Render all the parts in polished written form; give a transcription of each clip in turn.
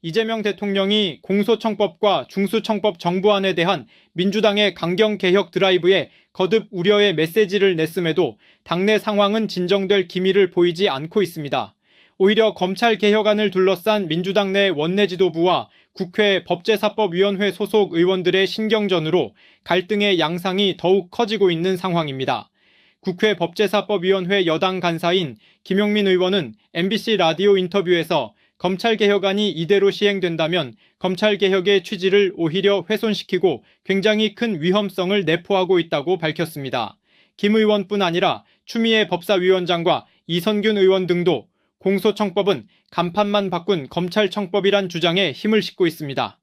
이재명 대통령이 공소청법과 중수청법 정부안에 대한 민주당의 강경개혁 드라이브에 거듭 우려의 메시지를 냈음에도 당내 상황은 진정될 기미를 보이지 않고 있습니다. 오히려 검찰 개혁안을 둘러싼 민주당 내 원내 지도부와 국회 법제사법위원회 소속 의원들의 신경전으로 갈등의 양상이 더욱 커지고 있는 상황입니다. 국회 법제사법위원회 여당 간사인 김용민 의원은 MBC 라디오 인터뷰에서 검찰개혁안이 이대로 시행된다면 검찰개혁의 취지를 오히려 훼손시키고 굉장히 큰 위험성을 내포하고 있다고 밝혔습니다. 김 의원뿐 아니라 추미애 법사위원장과 이선균 의원 등도 공소청법은 간판만 바꾼 검찰청법이란 주장에 힘을 싣고 있습니다.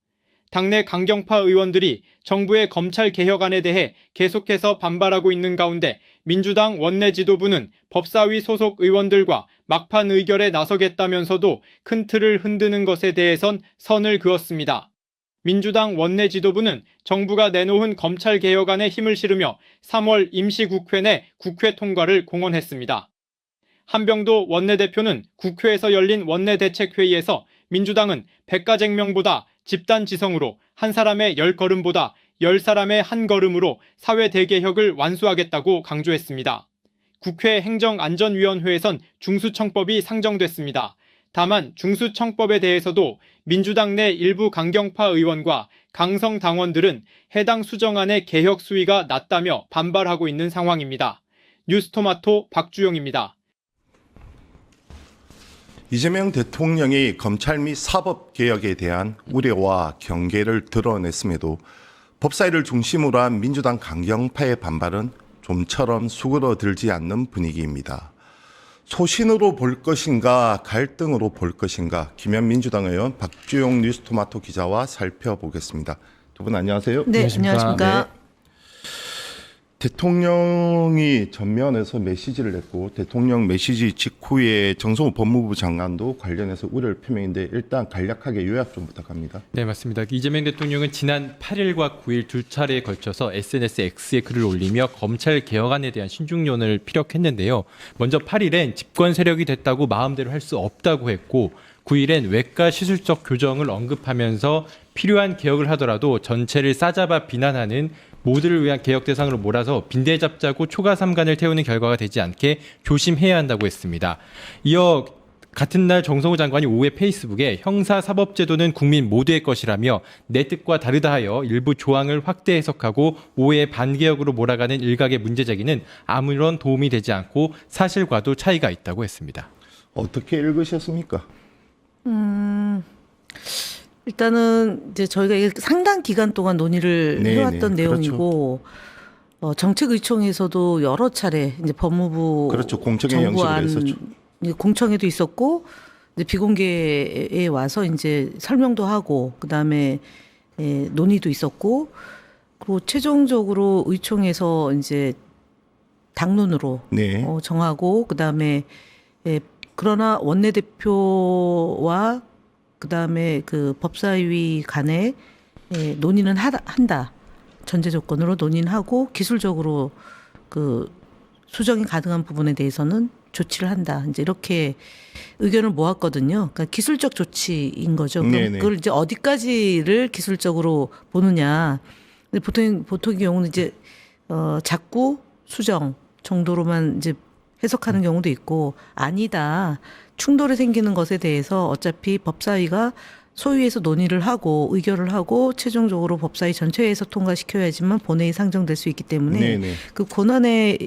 당내 강경파 의원들이 정부의 검찰개혁안에 대해 계속해서 반발하고 있는 가운데 민주당 원내 지도부는 법사위 소속 의원들과 막판 의결에 나서겠다면서도 큰 틀을 흔드는 것에 대해선 선을 그었습니다. 민주당 원내 지도부는 정부가 내놓은 검찰개혁안에 힘을 실으며 3월 임시국회 내 국회 통과를 공언했습니다. 한병도 원내대표는 국회에서 열린 원내대책회의에서 민주당은 백가쟁명보다 집단지성으로 한 사람의 10걸음보다 10사람의 한 걸음으로 사회 대개혁을 완수하겠다고 강조했습니다. 국회 행정안전위원회에선 중수청법이 상정됐습니다. 다만 중수청법에 대해서도 민주당 내 일부 강경파 의원과 강성 당원들은 해당 수정안의 개혁 수위가 낮다며 반발하고 있는 상황입니다. 뉴스토마토 박주용입니다. 이재명 대통령이 검찰 및 사법개혁에 대한 우려와 경계를 드러냈음에도 법사위를 중심으로 한 민주당 강경파의 반발은 좀처럼 수그러들지 않는 분위기입니다. 소신으로 볼 것인가 갈등으로 볼 것인가 김현민주당 의원 박주용 뉴스토마토 기자와 살펴보겠습니다. 두 분 안녕하세요. 네, 안녕하십니까. 네. 대통령이 전면에서 메시지를 냈고 대통령 메시지 직후에 정성호 법무부 장관도 관련해서 우려를 표명인데 일단 간략하게 요약 좀 부탁합니다. 네, 맞습니다. 이재명 대통령은 지난 8일과 9일 두 차례에 걸쳐서 SNS X에 글을 올리며 검찰 개혁안에 대한 신중론을 피력했는데요. 먼저 8일엔 집권 세력이 됐다고 마음대로 할 수 없다고 했고 9일엔 외과 시술적 교정을 언급하면서 필요한 개혁을 하더라도 전체를 싸잡아 비난하는 모두를 위한 개혁 대상으로 몰아서 빈대 잡자고 초가 삼간을 태우는 결과가 되지 않게 조심해야 한다고 했습니다. 이어 같은 날 정성호 장관이 오후에 페이스북에 형사사법제도는 국민 모두의 것이라며 내 뜻과 다르다 하여 일부 조항을 확대 해석하고 오해 반개혁으로 몰아가는 일각의 문제 제기는 아무런 도움이 되지 않고 사실과도 차이가 있다고 했습니다. 어떻게 읽으셨습니까? 일단은 이제 저희가 상당 기간 동안 논의를 해왔던 내용이고, 그렇죠. 정책의총에서도 여러 차례 이제 법무부 그렇죠. 공청회 형식으로 했었죠. 공청회도 있었고, 이제 비공개에 와서 이제 설명도 하고, 그 다음에 논의도 있었고, 그리고 최종적으로 의총에서 이제 당론으로 정하고, 그 다음에 그러나 원내대표와 그다음에 그 법사위 간에 논의는 한다. 전제 조건으로 논의는 하고 기술적으로 그 수정이 가능한 부분에 대해서는 조치를 한다. 이제 이렇게 의견을 모았거든요. 그러니까 기술적 조치인 거죠. 그걸 이제 어디까지를 기술적으로 보느냐. 보통의 경우는 이제 자꾸 수정 정도로만 이제 해석하는 경우도 있고 아니다. 충돌이 생기는 것에 대해서 어차피 법사위가 소위에서 논의를 하고 의결을 하고 최종적으로 법사위 전체에서 통과시켜야지만 본회의 상정될 수 있기 때문에 그 권한을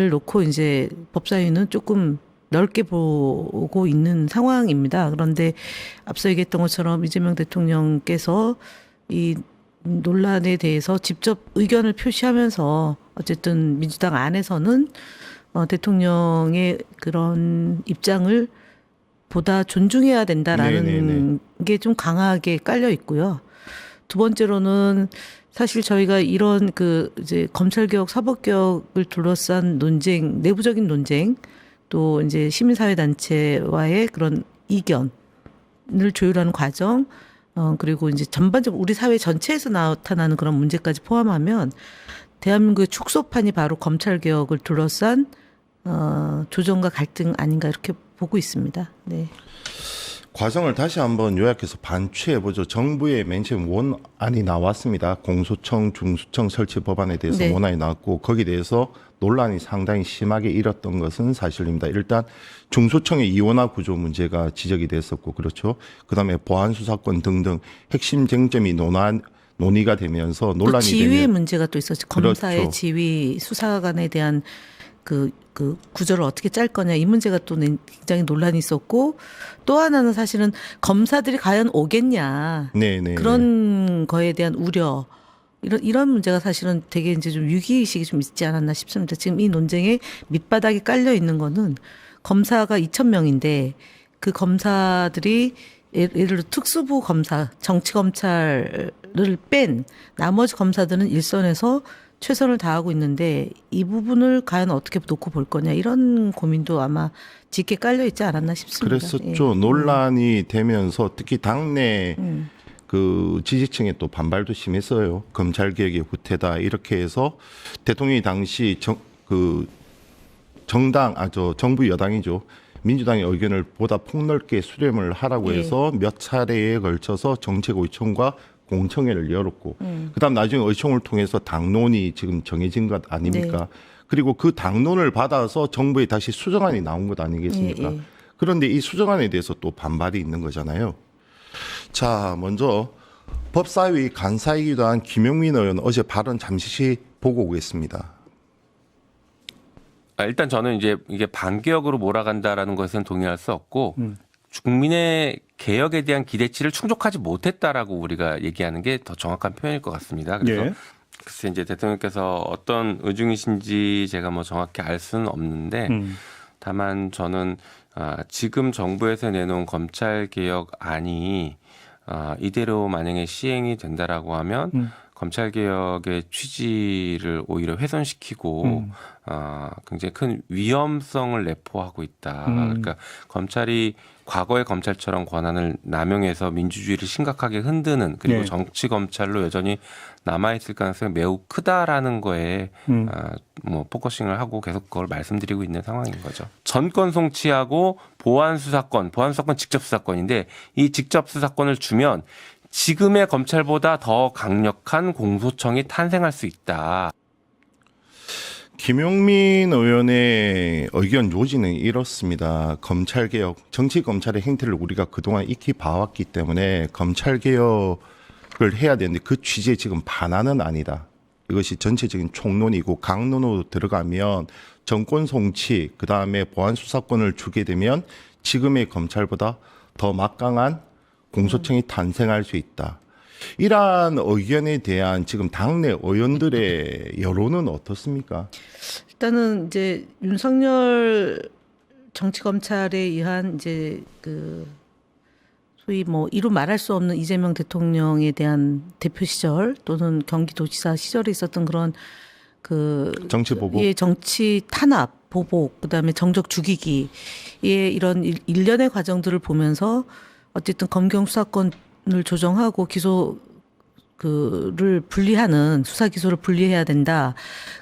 놓고 이제 법사위는 조금 넓게 보고 있는 상황입니다. 그런데 앞서 얘기했던 것처럼 이재명 대통령께서 이 논란에 대해서 직접 의견을 표시하면서 어쨌든 민주당 안에서는 대통령의 그런 입장을 보다 존중해야 된다라는 게 좀 강하게 깔려 있고요. 두 번째로는 사실 저희가 이런 그 이제 검찰개혁, 사법개혁을 둘러싼 논쟁, 내부적인 논쟁, 또 이제 시민사회단체와의 그런 이견을 조율하는 과정, 그리고 이제 전반적으로 우리 사회 전체에서 나타나는 그런 문제까지 포함하면 대한민국의 축소판이 바로 검찰개혁을 둘러싼 조정과 갈등 아닌가 이렇게 보고 있습니다. 네. 과정을 다시 한번 요약해서 반추해 보죠. 정부의 맨 처음 원안이 나왔습니다. 공소청, 중수청 설치 법안에 대해서 네. 원안이 나왔고 거기에 대해서 논란이 상당히 심하게 일었던 것은 사실입니다. 일단 중수청의 이원화 구조 문제가 지적이 됐었고 그렇죠. 그다음에 보안 수사권 등등 핵심 쟁점이 논의가 되면서 또 논란이 지위의 되면 문제가 또 있었죠. 검사의 그렇죠. 지위, 수사관에 대한 그 구조를 어떻게 짤 거냐 이 문제가 또 굉장히 논란이 있었고 또 하나는 사실은 검사들이 과연 오겠냐 네네 그런 거에 대한 우려 이런 문제가 사실은 되게 이제 좀 위기의식이 좀 있지 않았나 싶습니다. 지금 이 논쟁에 밑바닥에 깔려 있는 거는 검사가 2,000명인데 그 검사들이 예를 들어 특수부 검사, 정치검찰을 뺀 나머지 검사들은 일선에서 최선을 다하고 있는데 이 부분을 과연 어떻게 놓고 볼 거냐 이런 고민도 아마 짙게 깔려 있지 않았나 싶습니다. 그랬었죠. 예. 논란이 되면서 특히 당내 음. 그 지지층의 또 반발도 심했어요. 검찰 개혁의 후퇴다 이렇게 해서 대통령이 당시 정부 여당이죠. 민주당의 의견을 보다 폭넓게 수렴을 하라고 예. 해서 몇 차례에 걸쳐서 정책 의총과 공청회를 열었고 그다음 나중에 의총을 통해서 당론이 지금 정해진 것 아닙니까? 네. 그리고 그 당론을 받아서 정부에 다시 수정안이 나온 것 아니겠습니까? 예, 예. 그런데 이 수정안에 대해서 또 반발이 있는 거잖아요. 자, 먼저 법사위 간사이기도 한 김용민 의원 어제 발언 잠시 보고 오겠습니다. 일단 저는 이제 이게 반개혁으로 몰아간다라는 것은 동의할 수 없고 국민의 개혁에 대한 기대치를 충족하지 못했다라고 우리가 얘기하는 게 더 정확한 표현일 것 같습니다. 그래서 글쎄 이제 대통령께서 어떤 의중이신지 제가 뭐 정확히 알 수는 없는데 다만 저는 지금 정부에서 내놓은 검찰 개혁안이 이대로 만약에 시행이 된다라고 하면 검찰 개혁의 취지를 오히려 훼손시키고 굉장히 큰 위험성을 내포하고 있다. 그러니까 검찰이 과거의 검찰처럼 권한을 남용해서 민주주의를 심각하게 흔드는 그리고 네. 정치 검찰로 여전히 남아있을 가능성이 매우 크다라는 거에 뭐 포커싱을 하고 계속 그걸 말씀드리고 있는 상황인 거죠. 전권 송치하고 보안 수사권 직접 수사권인데 이 직접 수사권을 주면 지금의 검찰보다 더 강력한 공소청이 탄생할 수 있다. 김용민 의원의 의견 요지는 이렇습니다. 검찰개혁, 정치검찰의 행태를 우리가 그동안 익히 봐왔기 때문에 검찰개혁을 해야 되는데 그 취지에 지금 반환은 아니다. 이것이 전체적인 총론이고 강론으로 들어가면 정권 송치, 그다음에 보안 수사권을 주게 되면 지금의 검찰보다 더 막강한 공소청이 탄생할 수 있다. 이러한 의견에 대한 지금 당내 의원들의 여론은 어떻습니까? 일단은 이제 윤석열 정치검찰에 의한 이제 그 소위 뭐 이루 말할 수 없는 이재명 대통령에 대한 대표 시절 또는 경기도지사 시절에 있었던 그런 그 정치 보복? 예, 정치 탄압, 보복, 그다음에 정적 죽이기의 이런 일련의 과정들을 보면서 어쨌든 검경 수사권을 조정하고 기소를 분리하는 수사 기소를 분리해야 된다.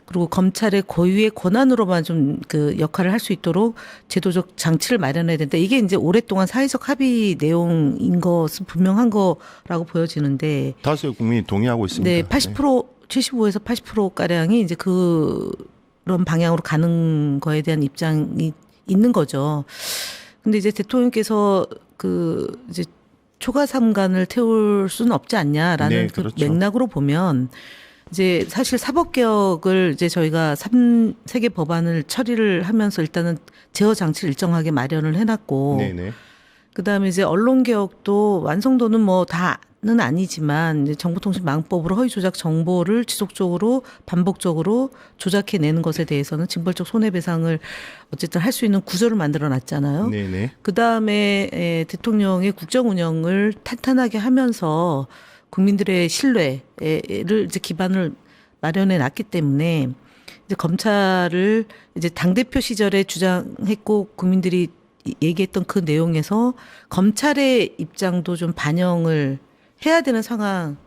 그리고 검찰의 고유의 권한으로만 좀 그 역할을 할 수 있도록 제도적 장치를 마련해야 된다. 이게 이제 오랫동안 사회적 합의 내용인 것은 분명한 거라고 보여지는데 다수의 국민이 동의하고 있습니다. 네, 80% 75에서 80% 가량이 이제 그런 방향으로 가는 거에 대한 입장이 있는 거죠. 근데 이제 대통령께서 그 이제 초과 삼간을 태울 수는 없지 않냐라는 네, 그 그렇죠. 맥락으로 보면 이제 사실 사법개혁을 이제 저희가 3개 법안을 처리를 하면서 일단은 제어 장치를 일정하게 마련을 해놨고 네네. 그다음에 이제 언론개혁도 완성도는 뭐 다는 아니지만 이제 정보통신망법으로 허위 조작 정보를 지속적으로 반복적으로 조작해내는 것에 대해서는 징벌적 손해배상을 어쨌든 할 수 있는 구조를 만들어놨잖아요. 네네. 그다음에 대통령의 국정 운영을 탄탄하게 하면서 국민들의 신뢰를 이제 기반을 마련해 놨기 때문에 이제 검찰을 이제 당대표 시절에 주장했고 국민들이 얘기했던 그 내용에서 검찰의 입장도 좀 반영을 해야 되는 상황이지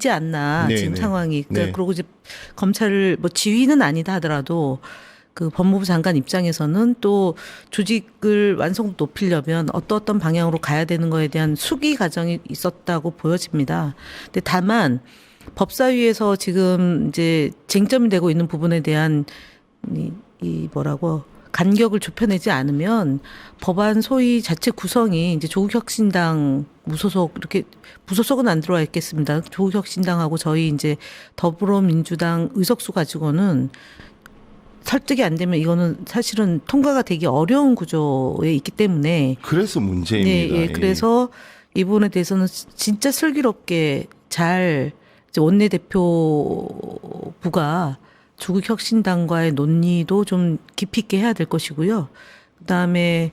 않나 네, 지금 네. 상황이. 그러니까 네. 그리고 이제 검찰을 뭐 지위는 아니다 하더라도 그 법무부 장관 입장에서는 또 조직을 완성도 높이려면 어떤 방향으로 가야 되는 거에 대한 수기 과정이 있었다고 보여집니다. 근데 다만 법사위에서 지금 이제 쟁점이 되고 있는 부분에 대한 이 뭐라고 간격을 좁혀내지 않으면 법안 소위 자체 구성이 이제 조국혁신당 무소속 이렇게 무소속은 안 들어와 있겠습니다. 조국혁신당하고 저희 이제 더불어민주당 의석수 가지고는 설득이 안 되면 이거는 사실은 통과가 되기 어려운 구조에 있기 때문에 그래서 문제입니다. 예, 그래서 이 부분에 대해서는 진짜 슬기롭게 잘 이제 원내대표부가 조국혁신당과의 논의도 좀 깊이 있게 해야 될 것이고요. 그다음에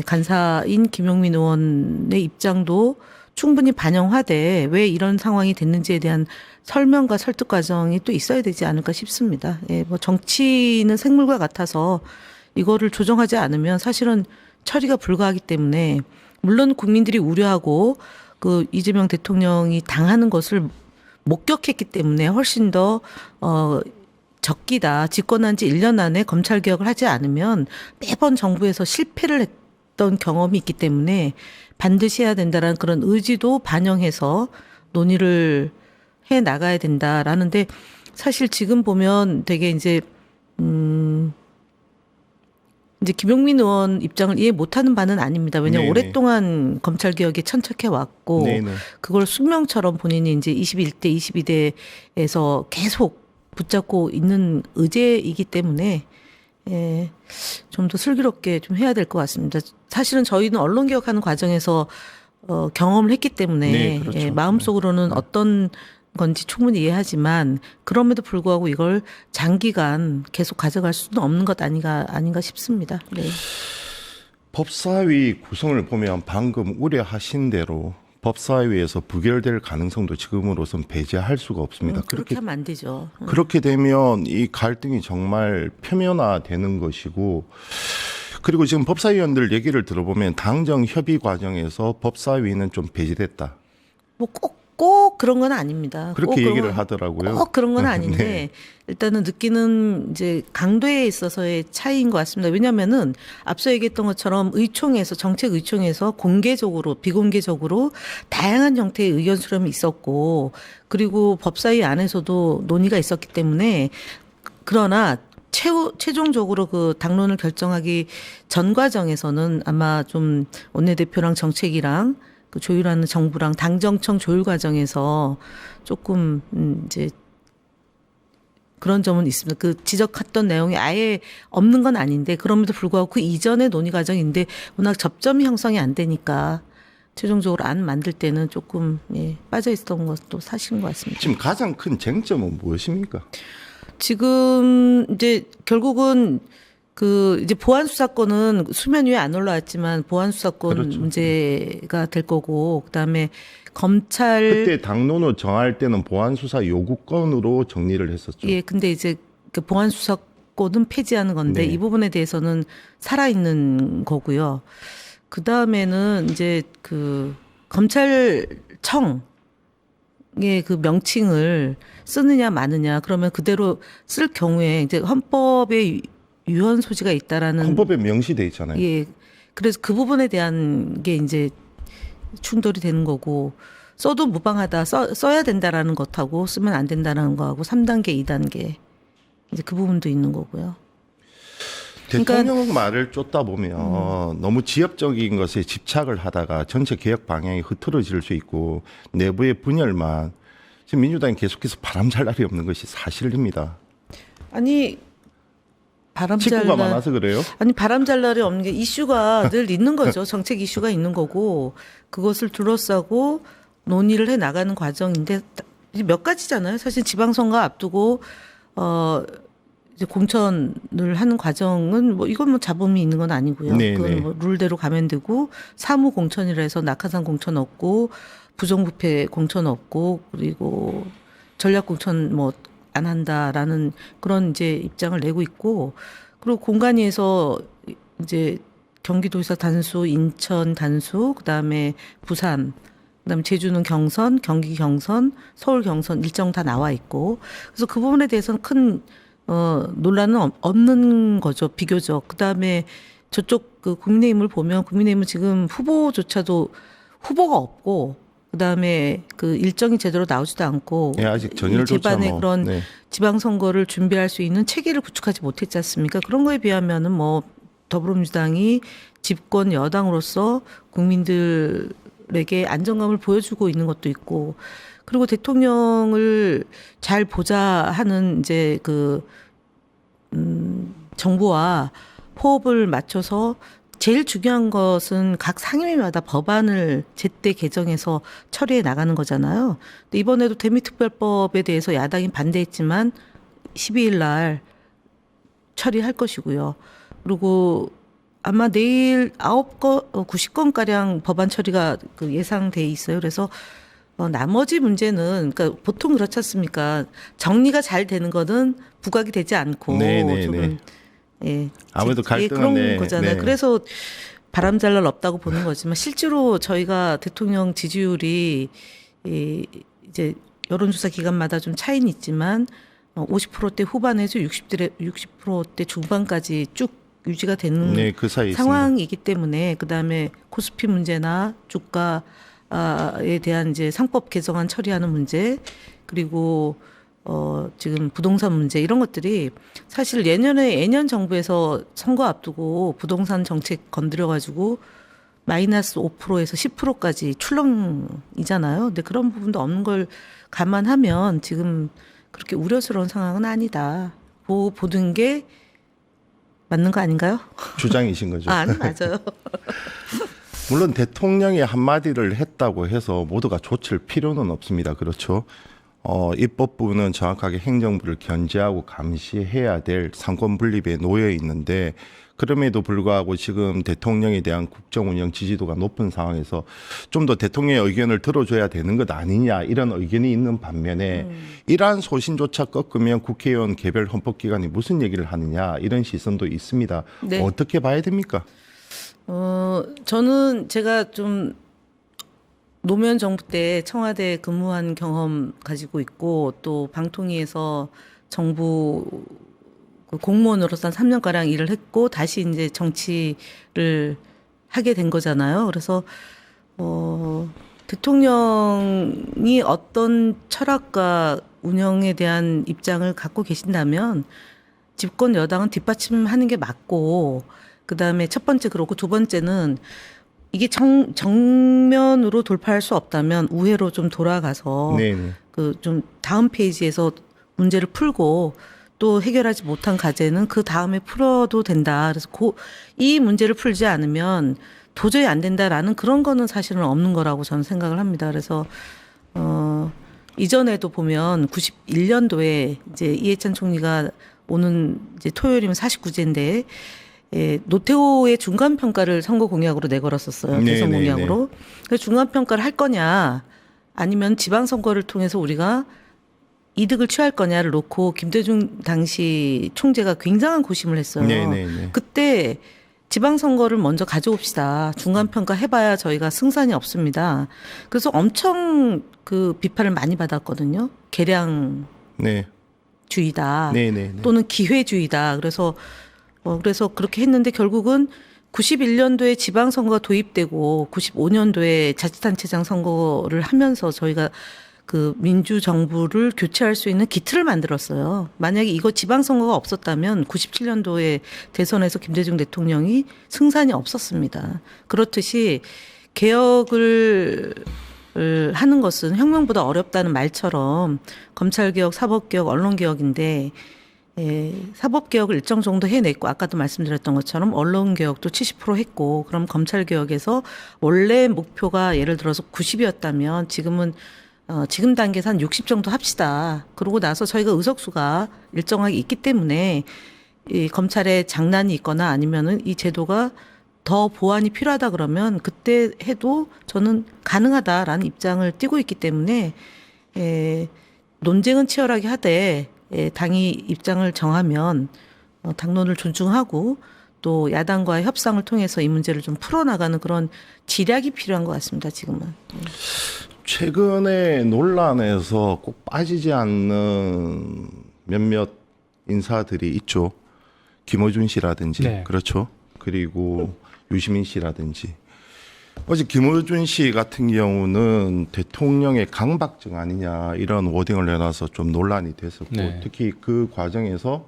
간사인 김용민 의원의 입장도 충분히 반영하되 왜 이런 상황이 됐는지에 대한 설명과 설득 과정이 또 있어야 되지 않을까 싶습니다. 예, 뭐 정치는 생물과 같아서 이거를 조정하지 않으면 사실은 처리가 불가하기 때문에 물론 국민들이 우려하고 그 이재명 대통령이 당하는 것을 목격했기 때문에 훨씬 더 적기다. 집권한 지 1년 안에 검찰 개혁을 하지 않으면 매번 정부에서 실패를 했던 경험이 있기 때문에 반드시 해야 된다라는 그런 의지도 반영해서 논의를 해 나가야 된다라는데 사실 지금 보면 되게 이제 김용민 의원 입장을 이해 못하는 바는 아닙니다. 왜냐하면 네네. 오랫동안 검찰 개혁에 천착해 왔고 네네. 그걸 숙명처럼 본인이 이제 21대, 22대에서 계속 붙잡고 있는 의제이기 때문에 좀 더 슬기롭게 좀 해야 될 것 같습니다. 사실은 저희는 언론 개혁하는 과정에서 경험을 했기 때문에 네, 그렇죠. 마음속으로는 어떤 건지 충분히 이해하지만 그럼에도 불구하고 이걸 장기간 계속 가져갈 수는 없는 것 아닌가 싶습니다. 네. 법사위 구성을 보면 방금 우려하신 대로 법사위에서 부결될 가능성도 지금으로선 배제할 수가 없습니다. 그렇게 하면 안 되죠. 그렇게 되면 이 갈등이 정말 표면화되는 것이고, 그리고 지금 법사위원들 얘기를 들어보면 당정 협의 과정에서 법사위는 좀 배제됐다. 뭐 꼭 그런 건 아닙니다. 그렇게 꼭 얘기를 그런 건- 하더라고요. 꼭 그런 건 아닌데 네. 일단은 느끼는 이제 강도에 있어서의 차이인 것 같습니다. 왜냐하면은 앞서 얘기했던 것처럼 의총에서 정책 의총에서 공개적으로 비공개적으로 다양한 형태의 의견 수렴이 있었고 그리고 법사위 안에서도 논의가 있었기 때문에 그러나 최종적으로 그 당론을 결정하기 전 과정에서는 아마 좀 원내대표랑 정책이랑 그 조율하는 정부랑 당정청 조율 과정에서 조금 이제 그런 점은 있습니다. 그 지적했던 내용이 아예 없는 건 아닌데 그럼에도 불구하고 그 이전의 논의 과정인데 워낙 접점이 형성이 안 되니까 최종적으로 안 만들 때는 조금 빠져 있었던 것도 사실인 것 같습니다. 지금 가장 큰 쟁점은 무엇입니까? 지금 이제 결국은 그 이제 보안 수사권은 수면 위에 안 올라왔지만 보안 수사권 그렇죠. 문제가 될 거고 그다음에 검찰 그때 당론을 정할 때는 보안 수사 요구권으로 정리를 했었죠. 예 근데 이제 그 보안 수사권은 폐지하는 건데 네. 이 부분에 대해서는 살아 있는 거고요. 그다음에는 이제 그 검찰청의 그 명칭을 쓰느냐 마느냐 그러면 그대로 쓸 경우에 이제 헌법에 유언 소지가 있다라는 헌법에 명시돼 있잖아요. 예. 그래서 그 부분에 대한 게 이제 충돌이 되는 거고 써도 무방하다 써야 된다라는 것하고 쓰면 안 된다라는 거하고 3단계, 2단계 이제 그 부분도 있는 거고요. 대통령 말을 쫓다 보면 너무 지엽적인 것에 집착을 하다가 전체 개혁 방향이 흐트러질 수 있고 내부의 분열만 지금 민주당이 계속해서 바람잘 날이 없는 것이 사실입니다. 아니 식구가 많아서 그래요? 아니 바람잘 날이 없는 게 이슈가 늘 있는 거죠. 정책 이슈가 있는 거고 그것을 둘러싸고 논의를 해 나가는 과정인데 몇 가지잖아요. 사실 지방선거 앞두고 이제 공천을 하는 과정은 뭐 이건 뭐 잡음이 있는 건 아니고요. 네, 그건 네. 뭐 룰대로 가면 되고 사무 공천이라 해서 낙하산 공천 없고 부정부패 공천 없고 그리고 전략 공천 뭐 안 한다라는 그런 이제 입장을 내고 있고 그리고 공간위에서 이제 경기도에서 단수, 인천 단수, 그다음에 부산, 그다음에 제주는 경선, 경기 경선, 서울 경선 일정 다 나와 있고 그래서 그 부분에 대해서는 큰 논란은 없는 거죠. 비교적. 그다음에 저쪽 그 국민의힘을 보면 국민의힘은 지금 후보조차도 후보가 없고 그다음에 그 일정이 제대로 나오지도 않고 예, 아직 전열조차 제반의 뭐, 그런 네. 지방선거를 준비할 수 있는 체계를 구축하지 못했지 않습니까? 그런 거에 비하면은 뭐 더불어민주당이 집권 여당으로서 국민들에게 안정감을 보여주고 있는 것도 있고 그리고 대통령을 잘 보자 하는 이제 정부와 호흡을 맞춰서 제일 중요한 것은 각 상임위마다 법안을 제때 개정해서 처리해 나가는 거잖아요. 근데 이번에도 대미특별법에 대해서 야당이 반대했지만 12일 날 처리할 것이고요. 그리고 아마 내일 90건가량 법안 처리가 예상돼 있어요. 그래서 나머지 문제는 그러니까 보통 그렇지 않습니까? 정리가 잘 되는 거는 부각이 되지 않고 조금 예, 아무래도 갈등은 그런 네, 거잖아요. 네. 그래서 바람잘 날 없다고 보는 거지만 실제로 저희가 대통령 지지율이 이제 여론조사 기간마다 좀 차이는 있지만 50%대 후반에서 60%대 중반까지 쭉 유지가 되는 네, 그 사이에 상황이기 때문에 그다음에 코스피 문제나 주가에 대한 이제 상법 개정안 처리하는 문제 그리고 지금 부동산 문제 이런 것들이 사실 예년 정부에서 선거 앞두고 부동산 정책 건드려가지고 마이너스 5%에서 10%까지 출렁이잖아요. 근데 그런 부분도 없는 걸 감안하면 지금 그렇게 우려스러운 상황은 아니다. 보는 게 맞는 거 아닌가요? 주장이신 거죠. 아, 맞아요. 물론 대통령이 한마디를 했다고 해서 모두가 좇을 필요는 없습니다. 그렇죠. 입법부는 정확하게 행정부를 견제하고 감시해야 될 상권 분립에 놓여 있는데 그럼에도 불구하고 지금 대통령에 대한 국정 운영 지지도가 높은 상황에서 좀 더 대통령의 의견을 들어줘야 되는 것 아니냐 이런 의견이 있는 반면에 이러한 소신조차 꺾으면 국회의원 개별 헌법기관이 무슨 얘기를 하느냐 이런 시선도 있습니다. 네. 어떻게 봐야 됩니까? 저는 제가 좀 노무현 정부 때 청와대 근무한 경험 가지고 있고 또 방통위에서 정부 공무원으로서 한 3년가량 일을 했고 다시 이제 정치를 하게 된 거잖아요. 그래서 대통령이 어떤 철학과 운영에 대한 입장을 갖고 계신다면 집권 여당은 뒷받침하는 게 맞고 그다음에 첫 번째 그렇고 두 번째는 이게 정면으로 돌파할 수 없다면 우회로 좀 돌아가서 네네. 좀 다음 페이지에서 문제를 풀고 또 해결하지 못한 과제는 그 다음에 풀어도 된다. 그래서 이 문제를 풀지 않으면 도저히 안 된다라는 그런 거는 사실은 없는 거라고 저는 생각을 합니다. 그래서 이전에도 보면 91년도에 이제 이해찬 총리가 오는 이제 토요일이면 49제인데 노태우의 중간 평가를 선거 공약으로 내걸었었어요. 대선 네네네. 공약으로. 그래서 중간 평가를 할 거냐 아니면 지방 선거를 통해서 우리가 이득을 취할 거냐를 놓고 김대중 당시 총재가 굉장한 고심을 했어요. 네네네. 그때 지방선거를 먼저 가져옵시다. 중간평가 해봐야 저희가 승산이 없습니다. 그래서 엄청 비판을 많이 받았거든요. 계량주의다. 네. 네네네. 또는 기회주의다. 그래서 그렇게 했는데 결국은 91년도에 지방선거가 도입되고 95년도에 자치단체장 선거를 하면서 저희가 민주정부를 교체할 수 있는 기틀을 만들었어요. 만약에 이거 지방선거가 없었다면 97년도에 대선에서 김대중 대통령이 승산이 없었습니다. 그렇듯이 개혁을 하는 것은 혁명보다 어렵다는 말처럼 검찰개혁, 사법개혁, 언론개혁인데 사법개혁을 일정 정도 해냈고 아까도 말씀드렸던 것처럼 언론개혁도 70% 했고 그럼 검찰개혁에서 원래 목표가 예를 들어서 90이었다면 지금은 지금 단계에서 한 60 정도 합시다. 그러고 나서 저희가 의석수가 일정하게 있기 때문에 이 검찰에 장난이 있거나 아니면은 이 제도가 더 보완이 필요하다 그러면 그때 해도 저는 가능하다라는 입장을 띠고 있기 때문에 논쟁은 치열하게 하되 당이 입장을 정하면 당론을 존중하고 또 야당과의 협상을 통해서 이 문제를 좀 풀어나가는 그런 지략이 필요한 것 같습니다. 지금은. 최근에 논란에서 꼭 빠지지 않는 몇몇 인사들이 있죠. 김어준 씨라든지 네. 그렇죠. 그리고 유시민 씨라든지 어제 김어준 씨 같은 경우는 대통령의 강박증 아니냐 이런 워딩을 내놔서 좀 논란이 됐었고 네. 특히 그 과정에서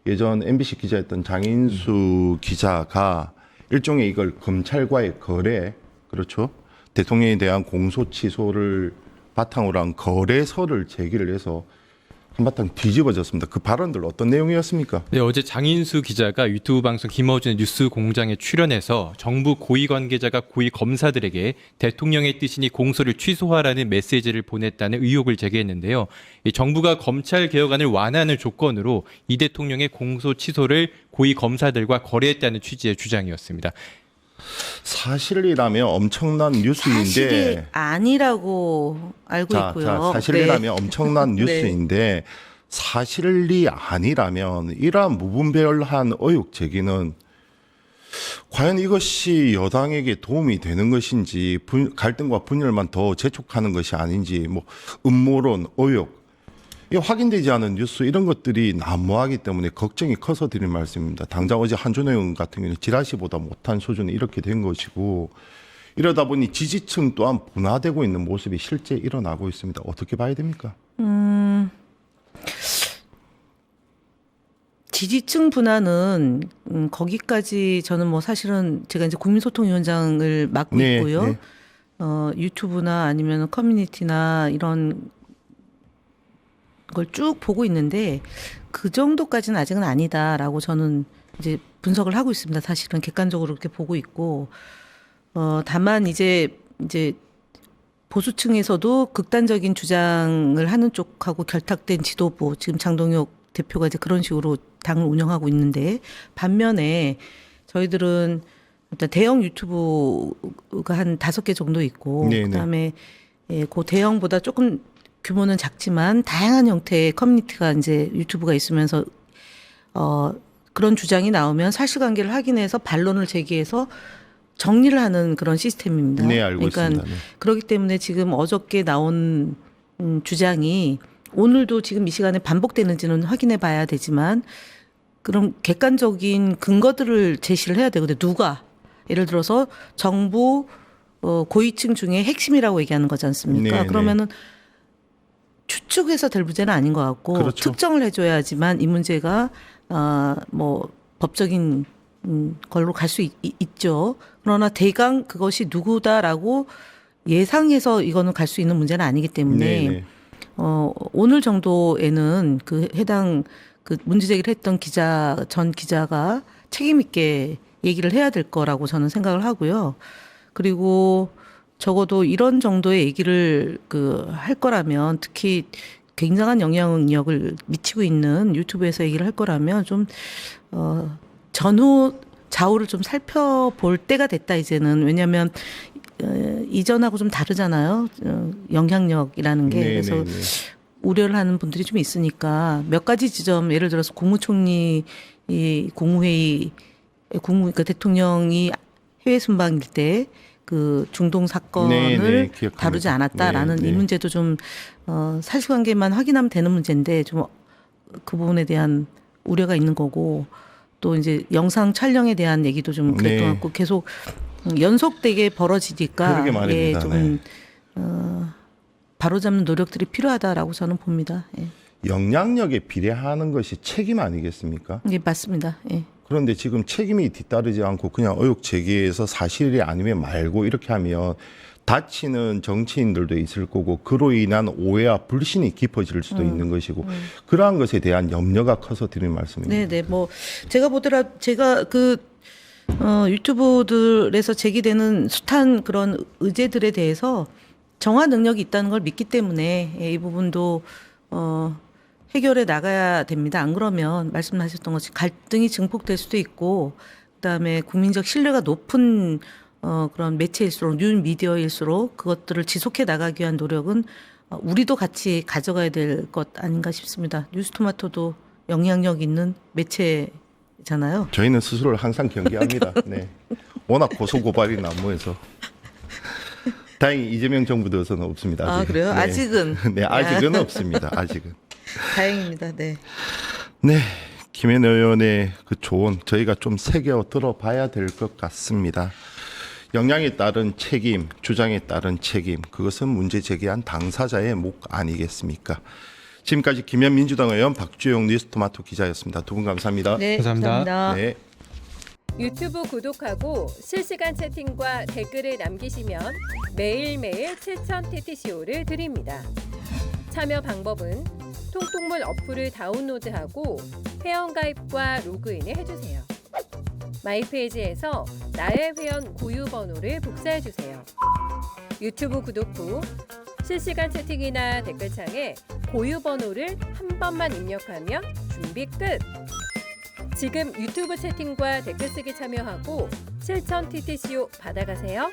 예전 MBC 기자였던 장인수 기자가 일종의 이걸 검찰과의 거래 그렇죠. 대통령에 대한 공소 취소를 바탕으로 한 거래서를 제기를 해서 한바탕 뒤집어졌습니다. 그 발언들 어떤 내용이었습니까? 네, 어제 장인수 기자가 유튜브 방송 김어준의 뉴스 공장에 출연해서 정부 고위 관계자가 고위 검사들에게 대통령의 뜻이니 공소를 취소하라는 메시지를 보냈다는 의혹을 제기했는데요. 이 정부가 검찰 개혁안을 완화하는 조건으로 이 대통령의 공소 취소를 고위 검사들과 거래했다는 취지의 주장이었습니다. 사실이라면 엄청난 사실이 뉴스인데 아니라고 알고 있고요. 사실이라면 네. 엄청난 뉴스인데 사실이 아니라면 이러한 무분별한 의혹 제기는 과연 이것이 여당에게 도움이 되는 것인지 갈등과 분열만 더 재촉하는 것이 아닌지 뭐 음모론, 의혹 이 확인되지 않은 뉴스 이런 것들이 난무하기 때문에 걱정이 커서 드린 말씀입니다. 당장 어제 한준호 의원 같은 경우는 지라시보다 못한 수준이 이렇게 된 것이고 이러다 보니 지지층 또한 분화되고 있는 모습이 실제 일어나고 있습니다. 어떻게 봐야 됩니까? 지지층 분화는 거기까지 저는 뭐 사실은 제가 이제 국민소통위원장을 맡고 네, 있고요. 네. 유튜브나 아니면 커뮤니티나 이런 걸 쭉 보고 있는데 그 정도까지는 아직은 아니다라고 저는 이제 분석을 하고 있습니다. 사실은 객관적으로 그렇게 보고 있고 다만 이제 보수층에서도 극단적인 주장을 하는 쪽하고 결탁된 지도부 지금 장동혁 대표가 이제 그런 식으로 당을 운영하고 있는데 반면에 저희들은 일단 대형 유튜브가 한 5개 정도 있고 네네. 그다음에 그 대형보다 조금 규모는 작지만 다양한 형태의 커뮤니티가 이제 유튜브가 있으면서 그런 주장이 나오면 사실관계를 확인해서 반론을 제기해서 정리를 하는 그런 시스템입니다. 네, 알고 그러니까 있습니다. 네. 그렇기 때문에 지금 어저께 나온 주장이 오늘도 지금 이 시간에 반복되는지는 확인해 봐야 되지만 그런 객관적인 근거들을 제시를 해야 되거든요. 누가 예를 들어서 정부 고위층 중에 핵심이라고 얘기하는 거지 않습니까? 네, 그러면은 추측해서 될 문제는 아닌 것 같고 그렇죠. 특정을 해줘야지만 이 문제가 뭐 법적인 걸로 갈 수 있죠. 그러나 대강 그것이 누구다라고 예상해서 이거는 갈 수 있는 문제는 아니기 때문에 네네. 오늘 정도에는 그 해당 그 문제 제기를 했던 전 기자가 책임 있게 얘기를 해야 될 거라고 저는 생각을 하고요. 그리고 적어도 이런 정도의 얘기를 할 거라면 특히 굉장한 영향력을 미치고 있는 유튜브에서 얘기를 할 거라면 좀 전후 좌우를 좀 살펴볼 때가 됐다 이제는. 왜냐하면 이전하고 좀 다르잖아요. 영향력이라는 게. 그래서 네네네. 우려를 하는 분들이 좀 있으니까 몇 가지 지점 예를 들어서 국무총리 국무회의 그러니까 대통령이 해외 순방일 때 그 중동 사건을 네네, 기억합니다. 다루지 않았다라는 네, 이 네. 문제도 좀 사실관계만 확인하면 되는 문제인데 좀 그 부분에 대한 우려가 있는 거고 또 이제 영상 촬영에 대한 얘기도 좀 그랬던 네. 것 같고 계속 연속되게 벌어지니까 그러게 말입니다. 좀 바로잡는 노력들이 필요하다라고 저는 봅니다. 예. 영향력에 비례하는 것이 책임 아니겠습니까? 예, 맞습니다. 예. 그런데 지금 책임이 뒤따르지 않고 그냥 의혹 제기해서 사실이 아니면 말고 이렇게 하면 다치는 정치인들도 있을 거고 그로 인한 오해와 불신이 깊어질 수도 있는 것이고 그러한 것에 대한 염려가 커서 드리는 말씀입니다. 네, 뭐 제가 유튜브들에서 제기되는 숱한 그런 의제들에 대해서 정화 능력이 있다는 걸 믿기 때문에 이 부분도 해결해 나가야 됩니다. 안 그러면 말씀하셨던 것이 갈등이 증폭될 수도 있고 그다음에 국민적 신뢰가 높은 그런 매체일수록 뉴 미디어일수록 그것들을 지속해 나가기 위한 노력은 우리도 같이 가져가야 될 것 아닌가 싶습니다. 뉴스토마토도 영향력 있는 매체잖아요. 저희는 스스로를 항상 경계합니다. 네. 워낙 고소고발이 난무해서. 다행히 이재명 정부 들어서는 없습니다. 아, 아직. 그래요? 네. 아직은? 네, 아직은 없습니다. 아직은. 다행입니다. 네. 네, 김현 의원의 그 조언 저희가 좀 새겨 들어봐야 될 것 같습니다. 역량에 따른 책임, 주장에 따른 책임, 그것은 문제 제기한 당사자의 목 아니겠습니까? 지금까지 김현 민주당 의원, 박주영 뉴스토마토 기자였습니다. 두 분 감사합니다. 네, 감사합니다. 감사합니다. 네. 유튜브 구독하고 실시간 채팅과 댓글을 남기시면 매일매일 7천 TTCO를 드립니다. 참여 방법은 통통물 어플을 다운로드하고 회원가입과 로그인을 해주세요. 마이페이지에서 나의 회원 고유 번호를 복사해주세요. 유튜브 구독 후 실시간 채팅이나 댓글창에 고유 번호를 한 번만 입력하면 준비 끝! 지금 유튜브 채팅과 댓글 쓰기 참여하고 실천 TTCO 받아가세요.